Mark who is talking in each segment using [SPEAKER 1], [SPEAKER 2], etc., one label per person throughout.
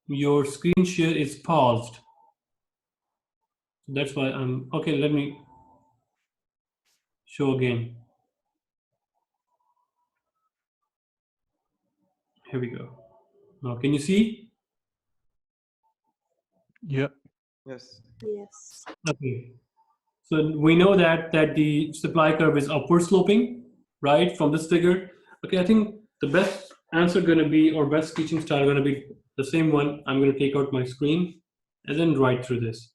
[SPEAKER 1] your screen share is paused. That's why I'm okay. Let me show again. Here we go. Now, can you see?
[SPEAKER 2] Yeah.
[SPEAKER 3] Yes.
[SPEAKER 4] Yes.
[SPEAKER 1] Okay. So we know that the supply curve is upward sloping, right, from this figure. Okay, I think the best answer going to be, or best teaching style going to be the same one. I'm going to take out my screen and then write through this.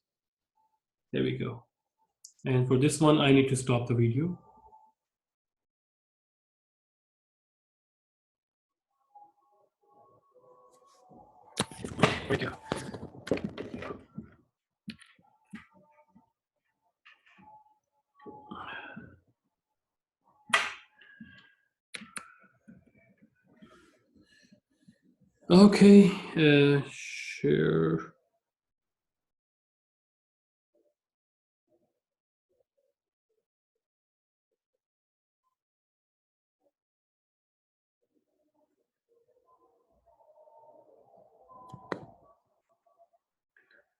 [SPEAKER 1] There we go. And for this one, I need to stop the video. There we go. Okay, share.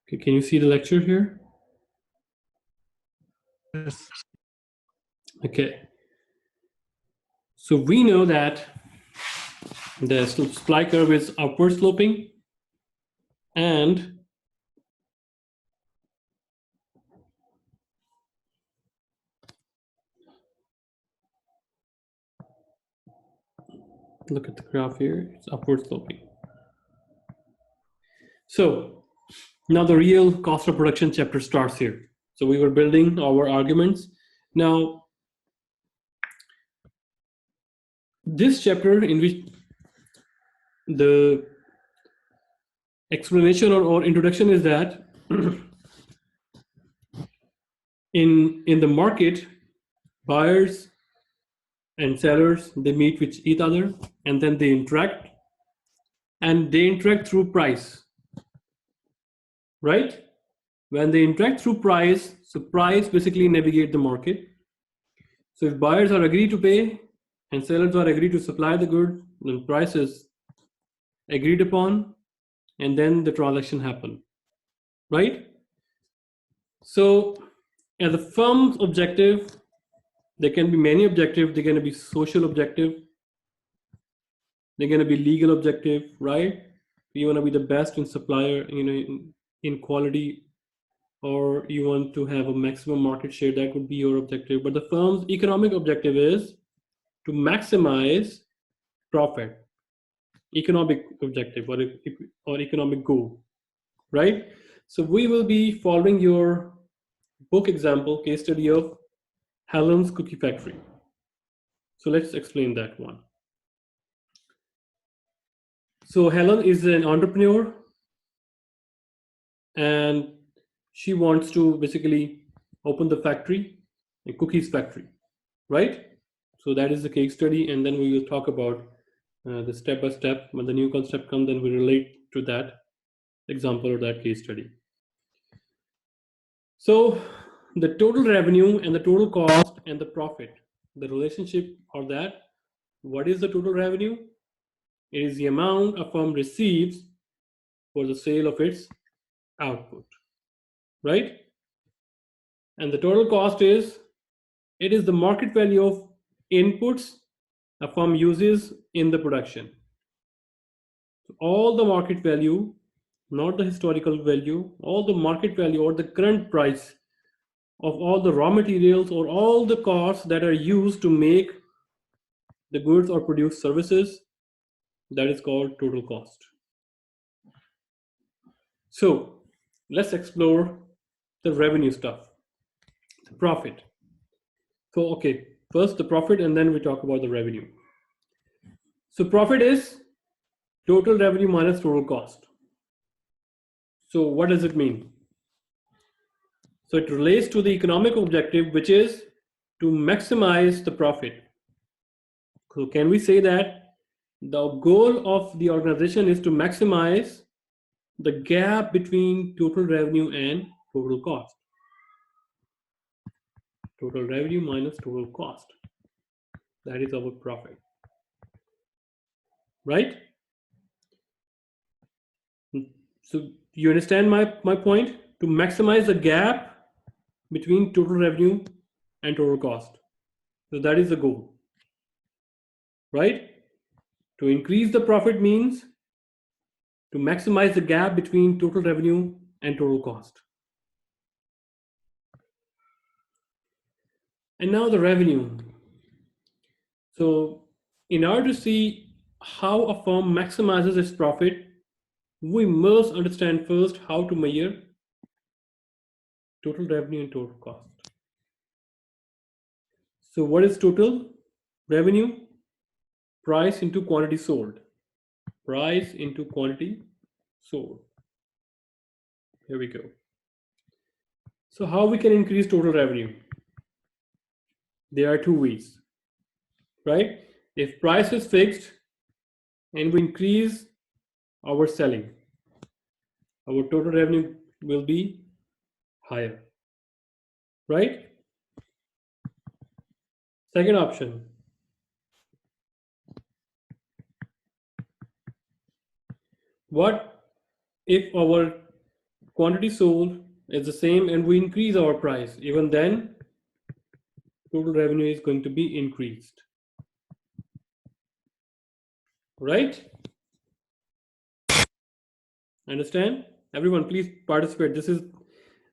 [SPEAKER 1] Okay, can you see the lecture here?
[SPEAKER 2] Yes.
[SPEAKER 1] Okay. So we know that the supply curve is upward sloping, and look at the graph here, it's upward sloping. So now the real cost of production chapter starts here. So we were building our arguments. Now, this chapter, in which the explanation or introduction is that in the market, buyers and sellers, they meet with each other and then they interact, and they interact through price, right? When they interact through price, so price basically navigate the market. So if buyers are agreed to pay and sellers are agreed to supply the good, then price is agreed upon, and then the transaction happen, right? So as a firm's objective, there can be many objectives. They're going to be social objective, they're going to be legal objective, right? You want to be the best in supplier, in quality, or you want to have a maximum market share. That would be your objective. But the firm's economic objective is to maximize profit, economic objective, or economic goal, right? So we will be following your book example, case study of Helen's Cookie Factory. So let's explain that one. So Helen is an entrepreneur, and she wants to basically open the factory, a cookies factory, right? So that is the case study, and then we will talk about the step by step. When the new concept comes, then we relate to that example or that case study. So the total revenue and the total cost and the profit, the relationship of that. What is the total revenue? It is the amount a firm receives for the sale of its output, right? And the total cost is, it is the market value of inputs a firm uses in the production. So all the market value, not the historical value, all the market value or the current price of all the raw materials or all the costs that are used to make the goods or produce services, that is called total cost. So let's explore the revenue stuff, the profit. So okay, first the profit, and then we talk about the revenue. So profit is total revenue minus total cost. So what does it mean? So it relates to the economic objective, which is to maximize the profit. So can we say that the goal of the organization is to maximize the gap between total revenue and total cost? Total revenue minus total cost. That is our profit, right? So you understand my point? To maximize the gap between total revenue and total cost. So that is the goal, right? To increase the profit means to maximize the gap between total revenue and total cost. And now the revenue. So in order to see how a firm maximizes its profit, we must understand first how to measure total revenue and total cost. So what is total revenue? Price into quantity sold. Price into quantity sold. Here we go. So how we can increase total revenue? There are two ways, right? If price is fixed and we increase our selling, our total revenue will be higher, right? Second option, what if our quantity sold is the same and we increase our price? Even then, total revenue is going to be increased, right? Understand? Everyone, please participate. This is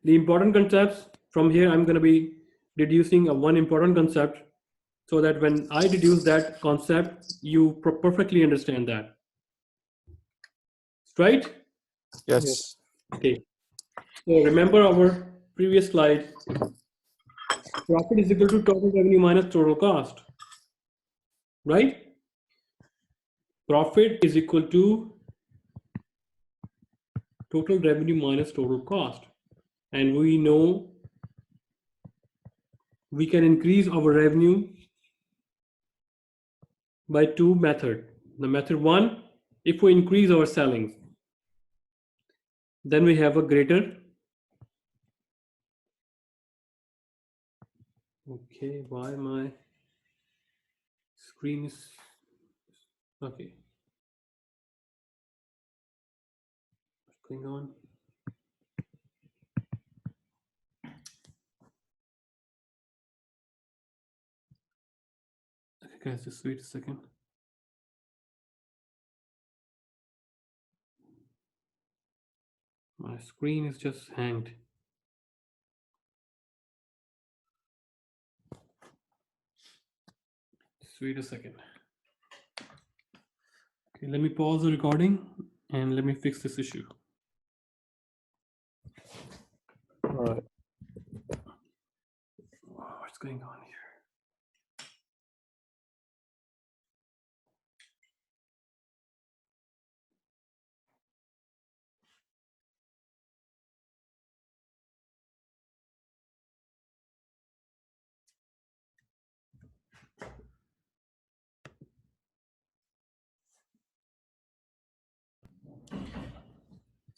[SPEAKER 1] the important concepts. From here, I'm going to be deducing one important concept so that when I deduce that concept, you perfectly understand that. Right?
[SPEAKER 2] Yes.
[SPEAKER 1] Okay. So remember our previous slide. Profit is equal to total revenue minus total cost. Right? Profit is equal to total revenue minus total cost. And we know we can increase our revenue by two methods. The method one, if we increase our selling, then we have a greater. Okay, why my screen is okay? What's going on? Okay, guys, just wait a second. My screen is just hanged. Just wait a second. Okay, let me pause the recording and let me fix this issue.
[SPEAKER 2] All right.
[SPEAKER 1] What's going on here?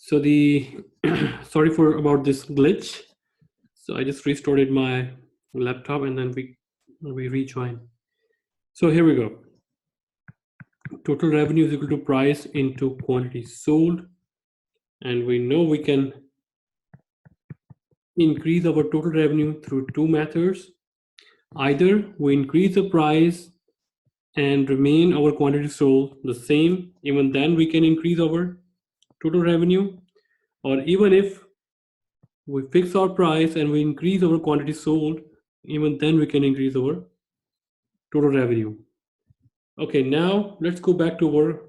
[SPEAKER 1] So the sorry for about this glitch. So I just restarted my laptop and then we rejoin. So here we go. Total revenue is equal to price into quantity sold, and we know we can increase our total revenue through two methods. Either we increase the price and remain our quantity sold the same, even then we can increase our total revenue, or even if we fix our price and we increase our quantity sold, even then we can increase our total revenue. Okay, now let's go back to our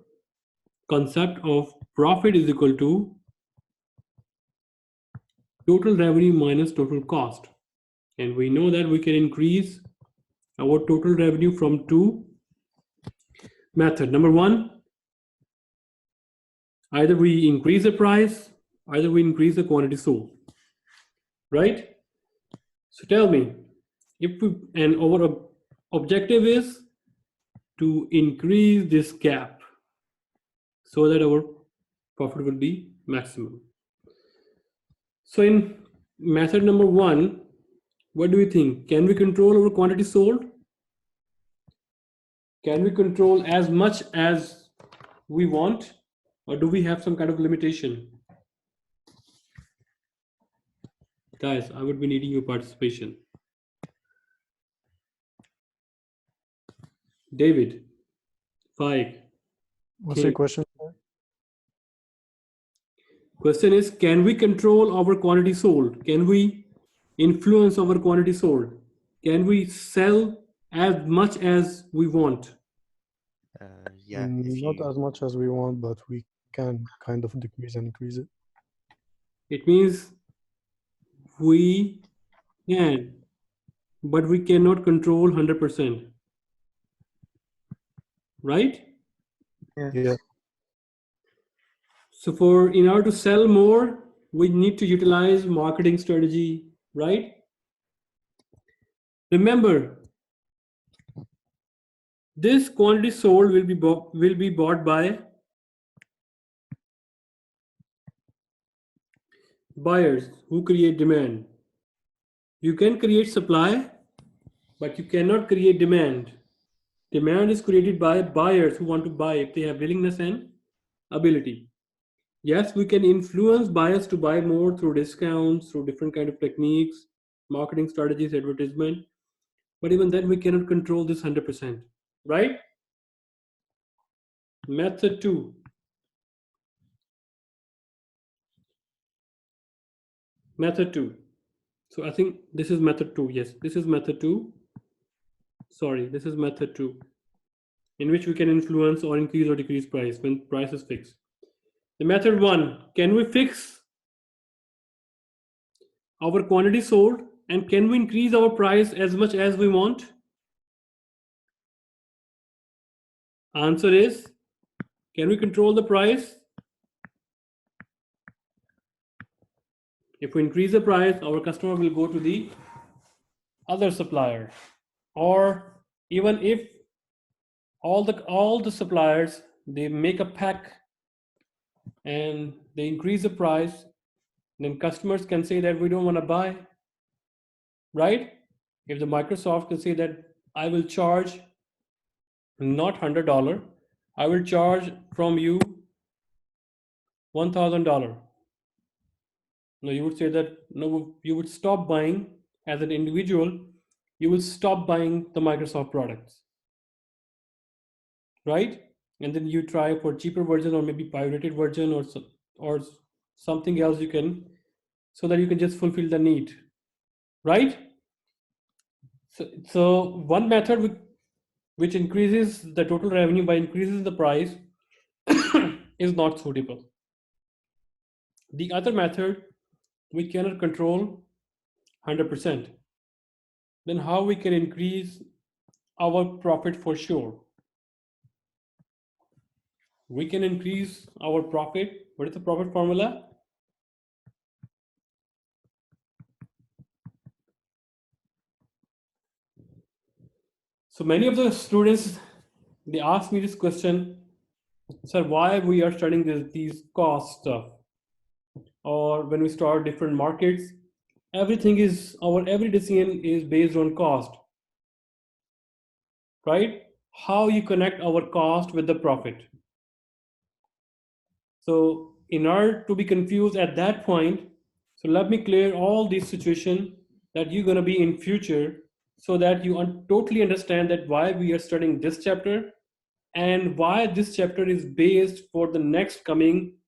[SPEAKER 1] concept of profit is equal to total revenue minus total cost. And we know that we can increase our total revenue from two methods. Number one, either we increase the price, either we increase the quantity sold, right? So tell me, if we, and our objective is to increase this gap so that our profit will be maximum. So in method number one, what do you think? Can we control our quantity sold? Can we control as much as we want, or do we have some kind of limitation? Guys, I would be needing your participation. David, Faik.
[SPEAKER 2] What's your question?
[SPEAKER 1] Question is, can we control our quantity sold? Can we influence our quantity sold? Can we sell as much as we want?
[SPEAKER 3] Yeah, if
[SPEAKER 2] Not
[SPEAKER 3] you
[SPEAKER 2] as much as we want, but we can kind of decrease and increase it.
[SPEAKER 1] It means we can, but we cannot control 100%. Right?
[SPEAKER 2] Yeah.
[SPEAKER 1] So in order to sell more, we need to utilize marketing strategy, right? Remember, this quantity sold will be bought by buyers who create demand. You can create supply, but you cannot create demand. Demand is created by buyers who want to buy if they have willingness and ability. Yes, we can influence buyers to buy more through discounts, through different kind of techniques, marketing strategies, advertisement. But even then, we cannot control this 100%, right? Method 2. Method 2. So I think this is method 2. Yes, this is method 2. Sorry, this is method 2, in which we can influence or increase or decrease price when price is fixed. The method 1, can we fix our quantity sold and can we increase our price as much as we want? Answer is, can we control the price? If we increase the price, our customer will go to the other supplier. Or even if all the suppliers, they make a pack and they increase the price, then customers can say that we don't want to buy, right? If the Microsoft can say that I will charge not $100, I will charge from you $1,000. No, you would say that no, you would stop buying as an individual. You will stop buying the Microsoft products, right? And then you try for cheaper version or maybe pirated version or something else you can, so that you can just fulfill the need, right? So one method which increases the total revenue by increasing the price is not suitable. The other method we cannot control 100%. Then how we can increase our profit for sure? We can increase our profit. What is the profit formula? So many of the students, they ask me this question, sir, why we are studying these cost stuff? Or when we start different markets, every decision is based on cost, right? How you connect our cost with the profit. So in order to be confused at that point, so let me clear all these situations that you're going to be in future, so that you totally understand that why we are studying this chapter and why this chapter is based for the next coming